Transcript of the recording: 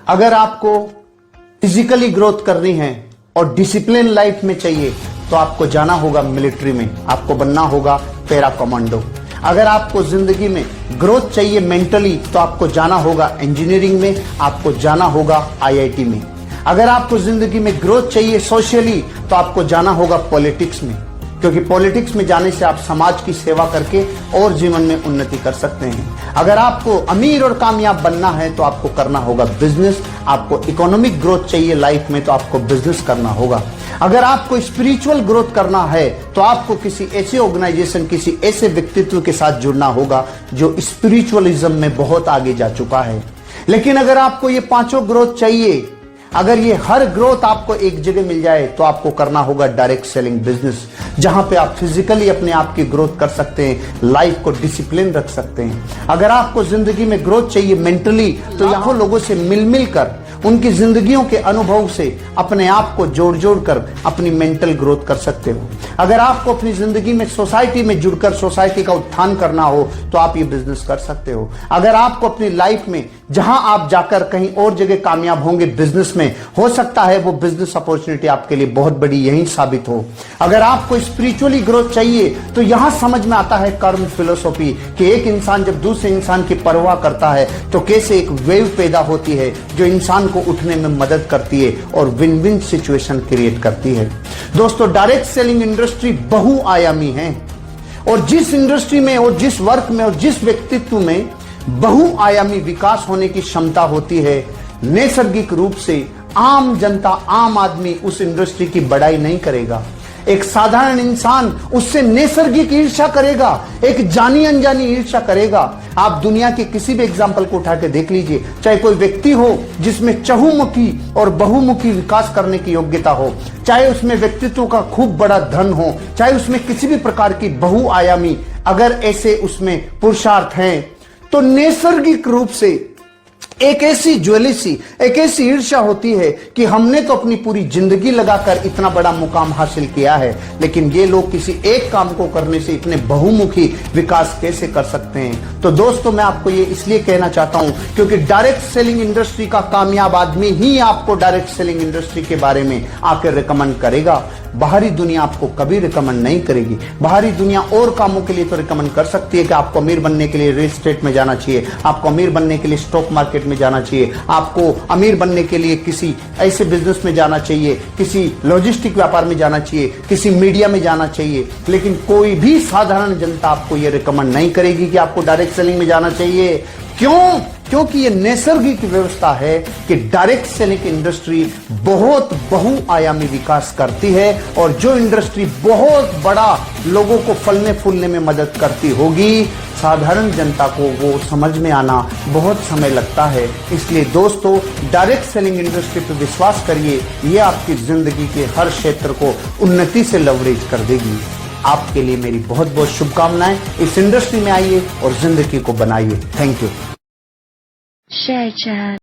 अगर आपको physically growth करनी है और डिसिप्लिन लाइफ में चाहिए तो आपको जाना होगा मिलिट्री में, आपको बनना होगा पैरा कमांडो। अगर आपको जिंदगी में ग्रोथ चाहिए मेंटली तो आपको जाना होगा इंजीनियरिंग में, आपको जाना होगा आईआईटी में। अगर आपको जिंदगी में ग्रोथ चाहिए सोशली तो आपको जाना होगा पॉलिटिक्स में, क्योंकि पॉलिटिक्स में जाने से आप समाज की सेवा करके और जीवन में उन्नति कर सकते हैं। अगर आपको अमीर और कामयाब बनना है तो आपको करना होगा बिजनेस। आपको इकोनॉमिक ग्रोथ चाहिए लाइफ में तो आपको बिजनेस करना होगा। अगर आपको स्पिरिचुअल ग्रोथ करना है तो आपको किसी ऐसे ऑर्गेनाइजेशन, किसी ऐसे व्यक्तित्व के साथ जुड़ना होगा जो स्पिरिचुअलिज्म में बहुत आगे जा चुका है। लेकिन अगर आपको ये पांचों ग्रोथ चाहिए, अगर ये हर ग्रोथ आपको एक जगह मिल जाए तो आपको करना होगा डायरेक्ट सेलिंग बिजनेस, जहां पे आप फिजिकली अपने आप की ग्रोथ कर सकते हैं, लाइफ को डिसिप्लिन रख सकते हैं। अगर आपको जिंदगी में ग्रोथ चाहिए मेंटली तो लाखों लोगों से मिल कर उनकी जिंदगियों के अनुभव से अपने आप को जोड़ कर अपनी मेंटल ग्रोथ कर सकते हो। अगर आपको अपनी जिंदगी में सोसाइटी में जुड़कर सोसाइटी का उत्थान करना हो तो आप ये बिजनेस कर सकते हो। अगर आपको अपनी लाइफ में जहां आप जाकर कहीं और जगह कामयाब होंगे बिजनेस में, हो सकता है वो बिजनेस अपॉर्चुनिटी आपके लिए बहुत बड़ी यही साबित हो। अगर आपको स्पिरिचुअली ग्रोथ चाहिए तो यहां समझ में आता है कर्म फिलोसॉफी कि एक इंसान जब दूसरे इंसान की परवाह करता है तो कैसे एक वेव पैदा होती है जो इंसान को उठने में मदद करती है और विन विन सिचुएशन क्रिएट करती है। दोस्तों, डायरेक्ट सेलिंग इंडस्ट्री बहुआयामी है और जिस इंडस्ट्री में और जिस वर्क में और जिस व्यक्तित्व में बहुआयामी विकास होने की क्षमता होती है, नैसर्गिक रूप से आम जनता, आम आदमी उस इंडस्ट्री की बड़ाई नहीं करेगा। एक साधारण इंसान उससे नैसर्गिक ईर्ष्या करेगा, एक जानी अनजानी ईर्ष्या करेगा। आप दुनिया के किसी भी एग्जाम्पल को उठा के देख लीजिए, चाहे कोई व्यक्ति हो जिसमें चहुमुखी और बहुमुखी विकास करने की योग्यता हो, चाहे उसमें व्यक्तित्व का खूब बड़ा धन हो, चाहे उसमें किसी भी प्रकार की बहुआयामी अगर ऐसे उसमें पुरुषार्थ हैं तो नैसर्गिक रूप से एक ऐसी ज्वेलिसी, एक ऐसी ईर्ष्या होती है कि हमने तो अपनी पूरी जिंदगी लगाकर इतना बड़ा मुकाम हासिल किया है, लेकिन ये लोग किसी एक काम को करने से इतने बहुमुखी विकास कैसे कर सकते हैं। तो दोस्तों, मैं आपको ये इसलिए कहना चाहता हूं क्योंकि डायरेक्ट सेलिंग इंडस्ट्री का कामयाब आदमी ही आपको डायरेक्ट सेलिंग इंडस्ट्री के बारे में आकर रिकमेंड करेगा। बाहरी दुनिया आपको कभी रिकमेंड नहीं करेगी। बाहरी दुनिया और कामों के लिए तो रिकमेंड कर सकती है कि आपको अमीर बनने के लिए रियल एस्टेट में जाना चाहिए, आपको अमीर बनने के लिए स्टॉक मार्केट में जाना चाहिए, आपको अमीर बनने के लिए किसी ऐसे बिजनेस में जाना चाहिए, किसी लॉजिस्टिक व्यापार में जाना चाहिए, किसी मीडिया में जाना चाहिए। लेकिन कोई भी साधारण जनता आपको यह रिकमेंड नहीं करेगी कि आपको डायरेक्ट सेलिंग में जाना चाहिए। क्यों? क्योंकि ये नैसर्गिक व्यवस्था है कि डायरेक्ट सेलिंग इंडस्ट्री बहुत बहुआयामी विकास करती है और जो इंडस्ट्री बहुत बड़ा लोगों को फलने फूलने में मदद करती होगी, साधारण जनता को वो समझ में आना बहुत समय लगता है। इसलिए दोस्तों, डायरेक्ट सेलिंग इंडस्ट्री पर विश्वास करिए, ये आपकी जिंदगी के हर क्षेत्र को उन्नति से लवरेज कर देगी। आपके लिए मेरी बहुत बहुत शुभकामनाएं। इस इंडस्ट्री में आइए और जिंदगी को बनाइए। Thank you. Share chat.